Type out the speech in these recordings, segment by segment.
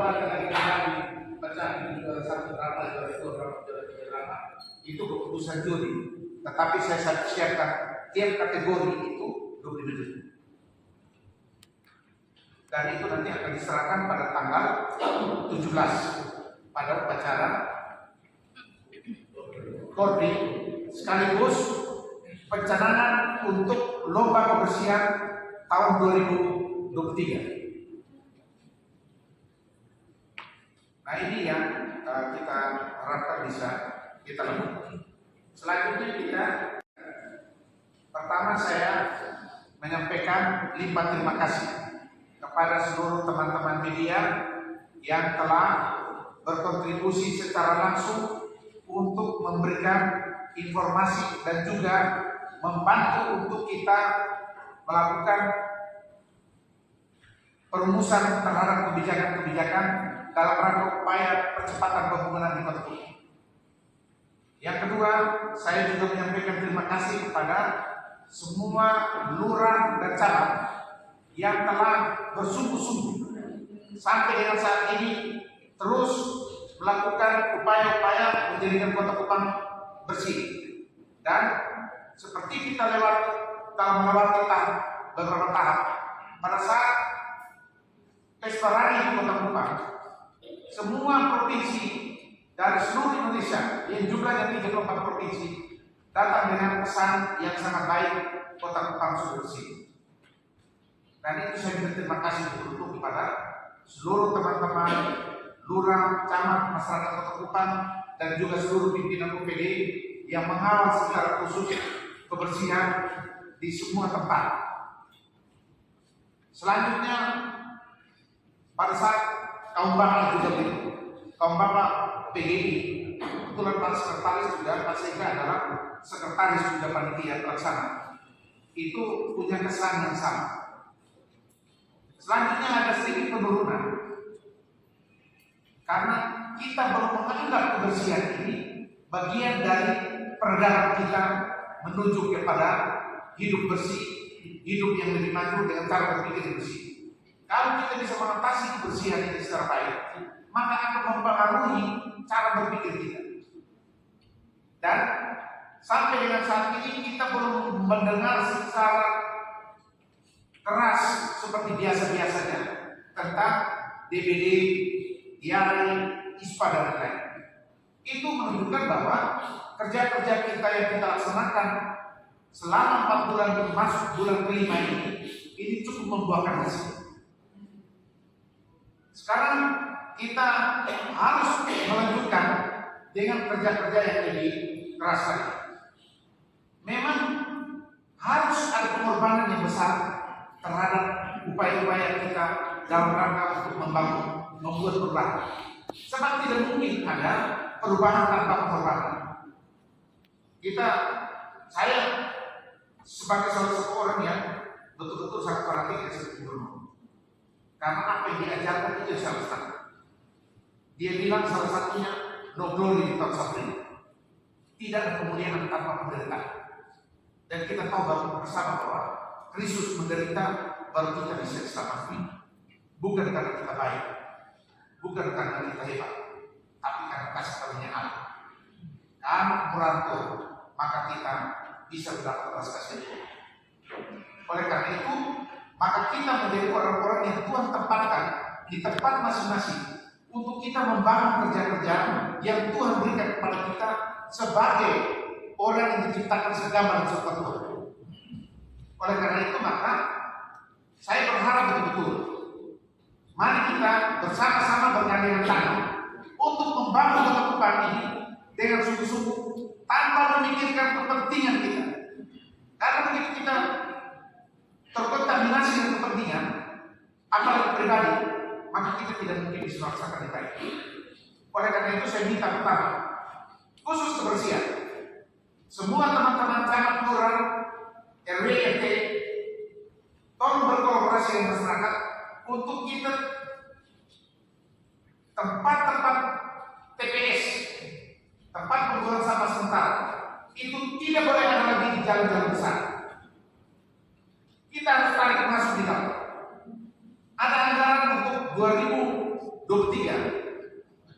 ada lagi kembali pecah ini juara 1 berapa, juara 2 berapa, juara 3 berapa. Itu keputusan juri. Tetapi saya siapkan tiap kategori itu 25 juta. Dan itu nanti akan diserahkan pada tanggal 17 pada upacara Kordi sekaligus pencanangan untuk lomba kebersihan tahun 2023. Nah ini yang kita harapkan bisa kita lakukan. Selanjutnya pertama saya menyampaikan limpah terima kasih kepada seluruh teman-teman media yang telah berkontribusi secara langsung untuk memberikan informasi dan juga membantu untuk kita melakukan perumusan terhadap kebijakan-kebijakan dalam rangka upaya percepatan pembangunan di Kota Kupang. Yang kedua, saya juga menyampaikan terima kasih kepada semua lurah dan camat yang telah bersungguh-sungguh sampai dengan saat ini terus melakukan upaya-upaya menjadikan Kota Kupang bersih. Dan seperti kita melewati beberapa tahap pada saat pesta rani di Kota Kupang, semua provinsi dari seluruh Indonesia yang jumlahnya 34 provinsi datang dengan pesan yang sangat baik, Kota Kupang sudah bersih. Dan itu saya berterima kasih betul kepada seluruh teman-teman lurah, camat, masyarakat Kota Kupang dan juga seluruh pimpinan UPD yang mengawal secara khusus kebersihan di semua tempat. Selanjutnya pada saat kaum bapak juga begitu, kaum bapak PGI, kebetulan para sekretaris juga, Pak Sega adalah sekretaris juga panitia pelaksana, itu punya kesan yang sama. Selanjutnya ada sedikit penurunan karena kita belum menganggap kebersihan ini bagian dari perjalanan kita menuju kepada hidup bersih, hidup yang lebih maju dengan cara berpikir bersih. Kalau kita bisa mengatasi kebersihan ini secara baik, maka akan mempengaruhi cara berpikir kita. Dan sampai dengan saat ini kita belum mendengar secara keras seperti biasa-biasanya tentang DBD, diare, ISPA dan lain-lain. Itu menunjukkan bahwa kerja-kerja kita yang kita laksanakan selama 4 bulan masuk bulan kelima ini cukup membuahkan hasil. Sekarang kita harus melanjutkan dengan kerja-kerja yang lebih keras lagi. Memang harus ada pengorbanan yang besar terhadap upaya-upaya kita dalam rangka untuk membuat perubahan. Sebab tidak mungkin ada perubahan tanpa pengorbanan. Saya sebagai salah satu orang yang betul-betul sangat perhatian sebagai gubernur. Karena apa yang diajarkan itu yang saya laksanakan. Dia bilang salah satunya no glory without suffering. Tidak ada kemuliaan tanpa penderitaan. Dan kita tahu bersama bahwa Kristus menderita baru kita bisa diselamatkan. Bukan karena kita baik, bukan karena kita hebat, tapi karena kasih karunia Allah. Karena merantau, maka kita bisa mendapat belas kasih Tuhan. Oleh karena itu, maka kita menjadi orang-orang yang Tuhan tempatkan di tempat masing-masing untuk kita membangun kerja-kerja yang Tuhan berikan kepada kita sebagai orang yang diciptakan segambar serupa Tuhan. Oleh karena itu, maka saya berharap betul-betul mari kita bersama-sama bergandengan tangan untuk membangun Kota Kupang ini dengan sungguh-sungguh tanpa memikirkan kepentingan kita. Karena begitu kita terkontaminasi dengan kepentingan apalagi pribadi, maka kita tidak mungkin bisa melaksanakan yang baik. Oleh karena itu saya minta pertama, khusus kebersihan, semua teman-teman camat, lurah, RW, RT, tolong berkolaborasi dengan masyarakat untuk kita tempat-tempat TPS, tempat pembuangan sampah sementara, itu tidak boleh ada lagi di jalan-jalan besar. Kita harus tarik masuk di dalam. Ada anggaran untuk 2019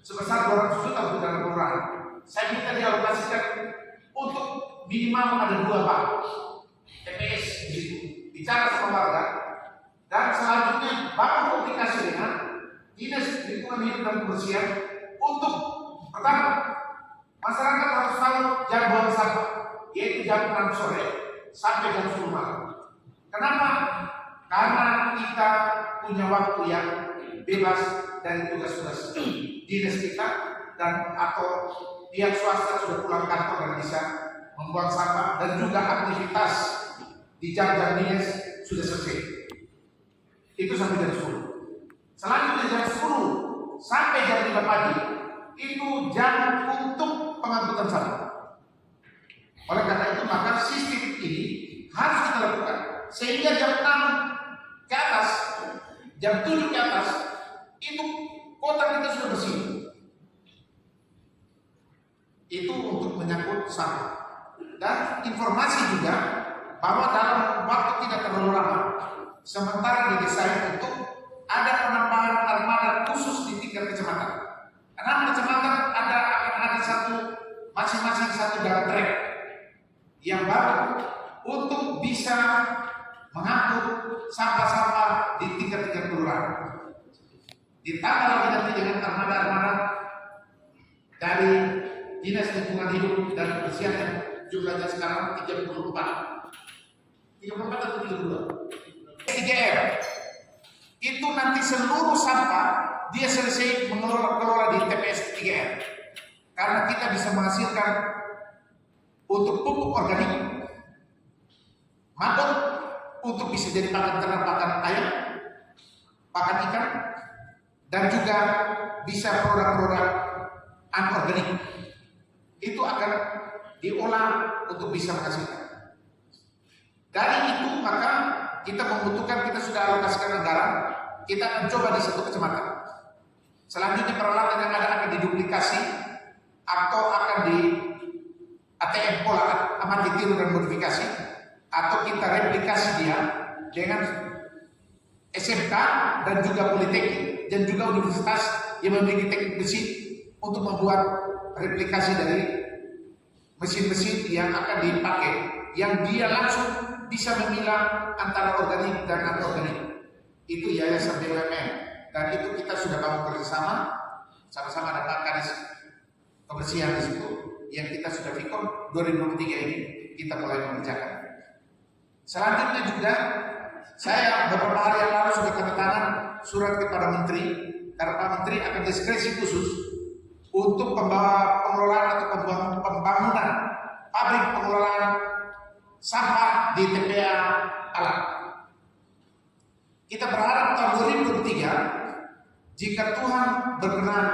sebesar 200 juta untuk dana kelurahan. Saya minta dialokasikan untuk minimal ada 2 bank TPS di situ. Bicara sama warga, dan selanjutnya bangun komunikasi dengan Dinas Lingkungan Hidup dan Kebersihan untuk pertama, masyarakat harus tahu jam buang sampah, yaitu jam 6 sore sampai jam 10 malam. Kenapa? Karena kita punya waktu yang bebas dari tugas-tugas dinas kita, dan atau pihak swasta sudah pulang kantor dan bisa membuang sampah, dan juga aktivitas di jam-jam dinas sudah selesai. Itu sampai jam 10. Selanjutnya jam 10 sampai jam 5 pagi itu jam untuk pengangkutan sampah. Oleh karena itu maka sistem ini harus kita lakukan sehingga jam 6 ke atas, jam 7 ke atas itu kota kita sudah bersih. Itu untuk menyangkut sampah. Dan informasi juga bahwa dalam waktu tidak terlalu lama, sementara didesain untuk ada penambahan armada khusus di tingkat kecamatan. 6 kecamatan akan ada masing-masing satu jalan trek yang baru untuk bisa mengangkut sampah-sampah di tingkat-tingkat kelurahan. Ditambah lagi nanti dengan armada-armada dari Dinas Lingkungan Hidup dan Kebersihan yang jumlahnya sekarang 34 atau 32. 3R itu nanti seluruh sampah dia selesai mengelola di TPS 3R, karena kita bisa menghasilkan untuk pupuk organik, mabuk untuk bisa jadi pakan ternak, pakan ayam, pakan ikan, dan juga bisa produk-produk anorganik itu akan diolah untuk bisa menghasilkan. Dari itu maka kita membutuhkan, kita sudah alokasikan anggaran, kita akan coba di satu kecamatan. Selanjutnya peralatan yang ada akan diduplikasi atau akan di ATM pola, amati tiru dan modifikasi, atau kita replikasi dia dengan SMK dan juga politeknik dan juga universitas yang memiliki teknik besi untuk membuat replikasi dari mesin-mesin yang akan dipakai, yang dia langsung bisa memilah antara organik dan anorganik. Itu Yayasan BUMN, dan itu kita sudah bangun kerjasama, sama-sama ada Pak Kadis Kebersihan di situ, yang kita sudah fikon 2023 ini kita mulai mengerjakan. Selanjutnya juga saya beberapa hari yang lalu sudah tanda tangan surat kepada Menteri, karena Pak Menteri akan diskresi khusus untuk pengelolaan atau pembangunan pabrik pengelolaan sampah di TPA Alat. Kita berharap tahun 2023 jika Tuhan berkenan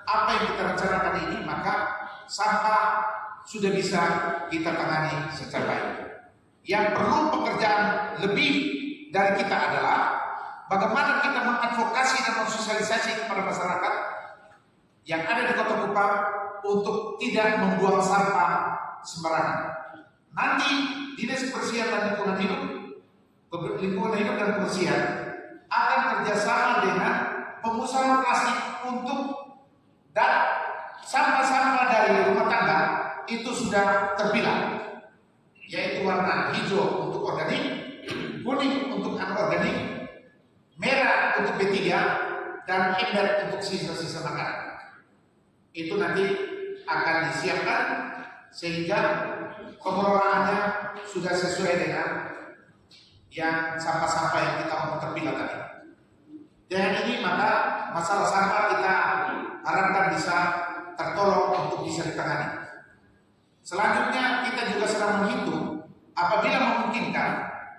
apa yang kita rencanakan ini, maka sampah sudah bisa kita tangani secara baik. Yang perlu pekerjaan lebih dari kita adalah bagaimana kita mengadvokasi dan mensosialisasi kepada masyarakat yang ada di Kota Kupang untuk tidak membuang sampah sembarangan. Nanti Dinas Kebersihan dan Lingkungan Hidup dan Kebersihan akan kerjasama dengan pengusaha plastik untuk dan sampah-sampah dari rumah tangga itu sudah terpilah, yaitu warna hijau untuk organik, kuning untuk anorganik, merah untuk B3, dan ember untuk sisa-sisa makanan. Itu nanti akan disiapkan sehingga pengelolaannya sudah sesuai dengan yang sampah-sampah yang kita mau terpilah tadi. Dengan ini maka masalah sampah kita harapkan bisa tertolong untuk bisa ditangani. Selanjutnya kita juga sedang menghitung apabila memungkinkan,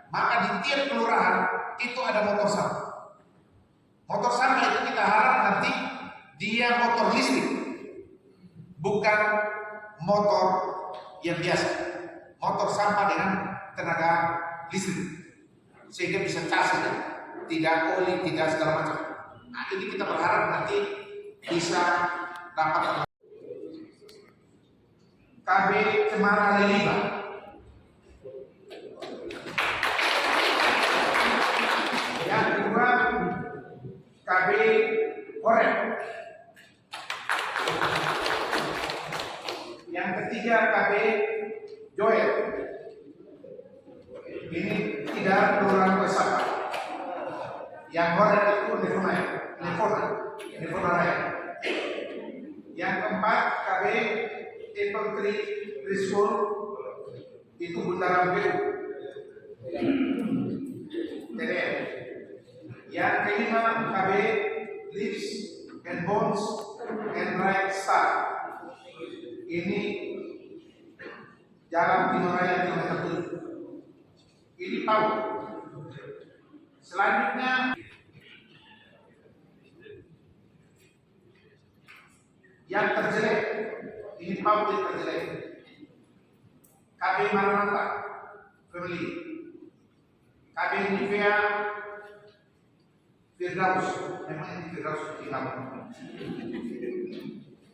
maka di tiap kelurahan itu ada motor sampah. Motor sampah itu kita harap nanti dia motor listrik, bukan motor yang biasa, motor sampah dengan tenaga listrik, sehingga bisa cas saja, tidak oli, tidak segala macam. Nah ini kita berharap nanti bisa dapat. KB Cemara Leliba, yang kedua KB Korem. Yang ketiga KB Joel. Ini tidak kelurahan Besapa. Yang Korem itu Nevona Raya. Yang keempat KB Apple Tree Preschool itu Bundaran BU. TDM. Yang kelima KB Lips and Bones and Bright Star. Ini Jalan Timur Raya kilometer 7. Ini PAUD. Selanjutnya yang terjelek, ini PAUD yang terjelek. KB Maranatha Family, KB Nivea Firdaus, memang ini Firdaus hilang.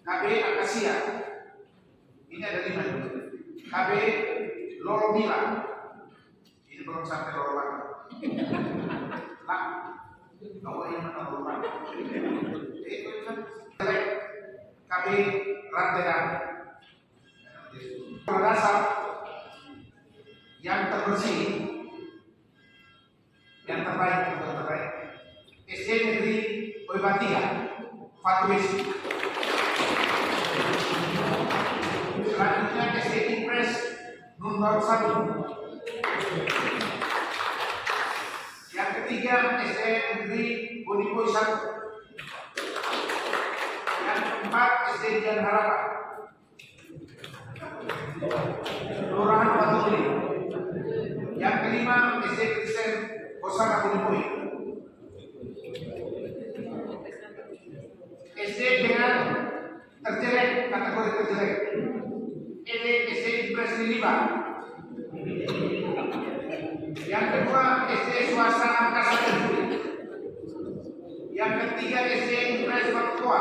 KB Akasia, ini ada 5. KB Loromila, ini belum sampai Loromila. Lah, bawa yang mana Loromila? Itu kan KB Ranteran. Berdasar yang terbersih, yang terbaik, SD Negeri Oibatia, Fatwesi. Selanjutnya SD Impres Nun Baru 1. Yang ketiga SD Negeri Boniboy 1. Yang keempat SD Dian Harapan, Kelurahan Baturi. Yang kelima SD Kristen Hosana Boniboy. SD dengan terjelek, kategori terjelek. SD Impres Liliba. Yang kedua SD swasta Angkasa Tenggiri. Yang ketiga SD Impres Papua.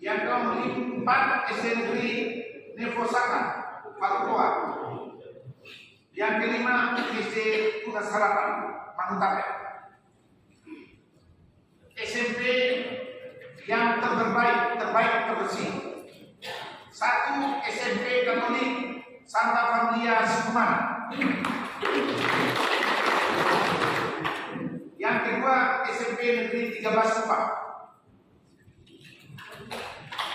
Yang keempat SD Negeri Nevosaka Papua. Yang kelima SD Tugas Harapan Manutape. SMP yang terbaik terbersih. 1 SMP Katolik Santa Familia Sukuman. Yang kedua SMP Negeri 13 Kupang.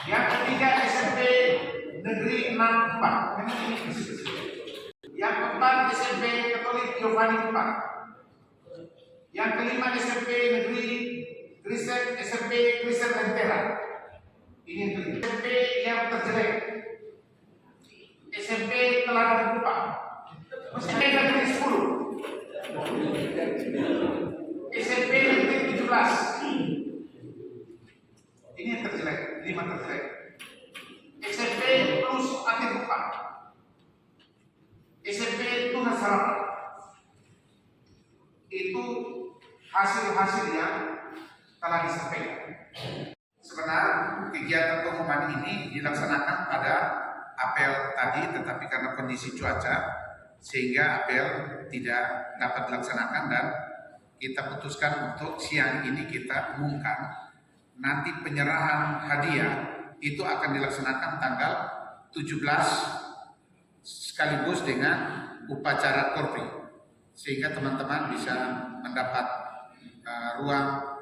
Yang ketiga SMP Negeri 6 Kupang. Yang keempat SMP Katolik Giovanni Kupang. Yang kelima SMP Negeri SMP Kristen Lentera. Ini yang kelima. SMP yang terjelek, SMP Teladan Kupang. SMP Negeri 10. SMP Negeri 17. Ini yang terjelek, 5 terjelek. SMP Plus Ati Kupang. SMP Tunas Harapan. Itu hasil-hasil yang telah disampaikan. Sebenarnya kegiatan pengumuman ini dilaksanakan pada apel tadi, tetapi karena kondisi cuaca sehingga apel tidak dapat dilaksanakan dan kita putuskan untuk siang ini kita umumkan. Nanti penyerahan hadiah itu akan dilaksanakan tanggal 17 sekaligus dengan upacara korpri, sehingga teman-teman bisa mendapat ruang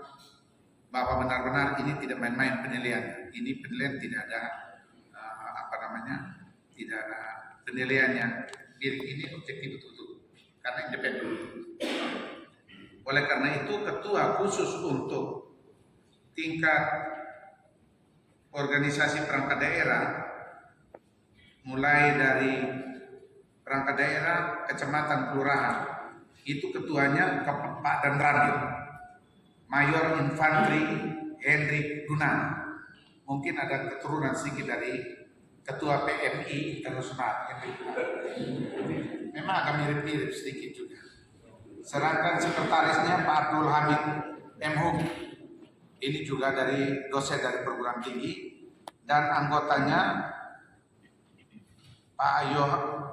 bahwa benar-benar ini tidak main-main penilaian. Ini penilaian tidak ada tidak ada penilaian yang diri ini objektif betul-betul karena independen. Oleh karena itu ketua khusus untuk tingkat organisasi perangkat daerah, mulai dari perangkat daerah, kecamatan, kelurahan, itu ketuanya Pak Danramil, Mayor Infantri Hendrik Gunan. Mungkin ada keturunan sedikit dari Ketua PMI Internasional Hendrik Gunan. Memang agak mirip-mirip sedikit juga. Sedangkan sekretarisnya Pak Abdul Hamid M.Hum. Ini juga dari dosen dari perguruan tinggi, dan anggotanya Pak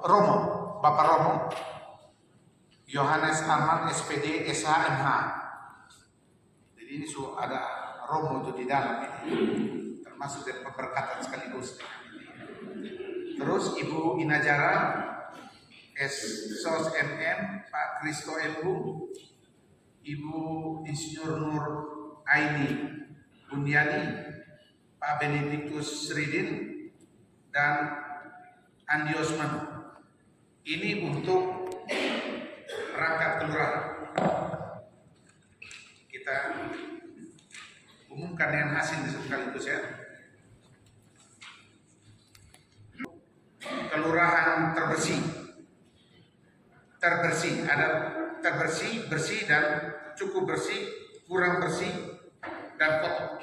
Romo, Bapak Romo, Yohanes Ahmad SPD SHMH. Jadi ini ada Romo itu di dalam ini, termasuk dari pemberkatan sekaligus. Terus Ibu Inajara, SOS MM, Pak Kristo Embu, Ibu Insinyur Nur Aini Bundiani, Pak Benediktus Sridin, dan Andi Osman. Ini untuk perangkat kelurahan. Kita umumkan dengan hasil sekaligus ya. Kelurahan terbersih, ada terbersih, bersih dan cukup bersih, kurang bersih dan kotor.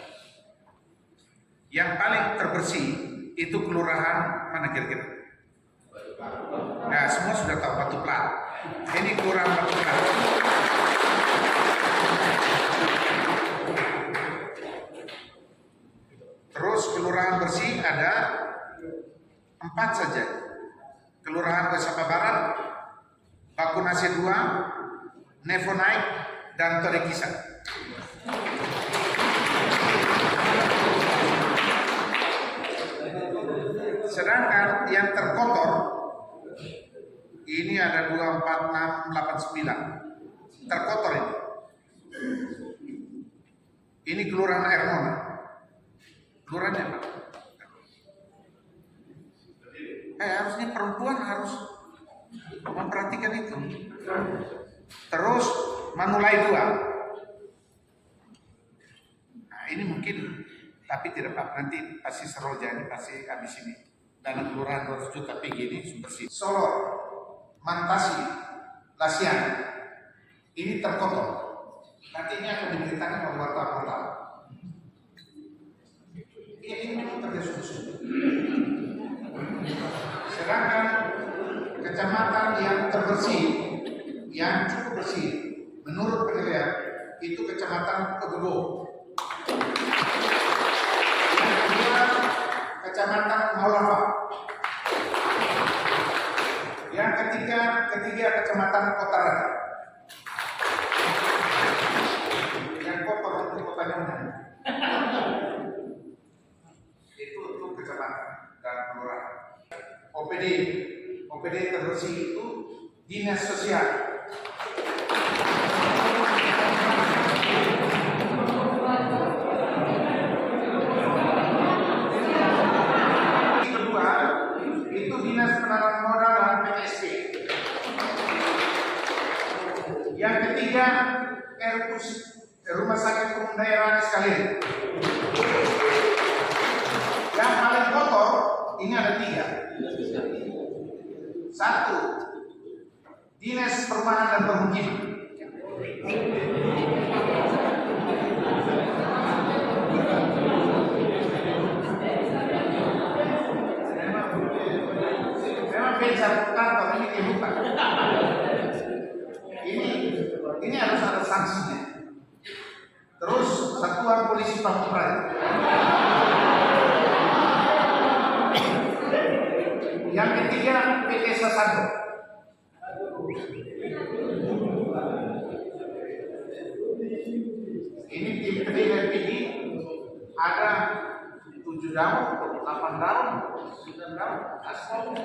Yang paling terbersih itu kelurahan mana kira-kira? Nah, semua sudah tahu Batu Plat. Ini kelurahan Batu Plat. Terus kelurahan bersih ada 4 saja. Kelurahan Besapa Barat, Bakunase 2, Nefonite, dan Torekisa. Sedangkan yang terkotor ini ada 2, 4, 6, 8, 9 terkotor ini. Ini kelurahan Ermona. Kelurahannya apa? Harusnya perempuan harus memperhatikan itu. Terus Manulai 2. Nah ini mungkin, tapi tidak apa, nanti pasti Seroja ini pasti habis ini. Dana kelurahan 200 juta PG ini bersih. Solo, Mantasi, Lasian, ini terkotor. Nanti ini akan diberitakan oleh wartawan. Ini memang terjadi sungguh-sungguh. Sedangkan kecamatan yang terbersih, yang cukup bersih, menurut penilaian itu kecamatan Pegebo. Yang kedua, kecamatan Maulafa. Yang ketiga kecamatan Kota Rata. Yang kotor itu Kota Nyonya. Itu kecamatan dan kelurahan. OPD terbersih itu dinas sosial. Kedua itu dinas penanaman modal dan PSP. Yang ketiga RPUS, Rumah Sakit Umum Daerah sekalian. Yang paling kotor ini ada 3. 1, Dinas Perumahan dan Permukiman. Memang beda kantor ini kebuka. Ini harus ada sanksinya. Terus Satuan Polisi Pamung Praja. Yang ketiga PT Sasando. Ini tim penilaian tinggi ada 7 daun, 8 daun, 9 daun, aspal.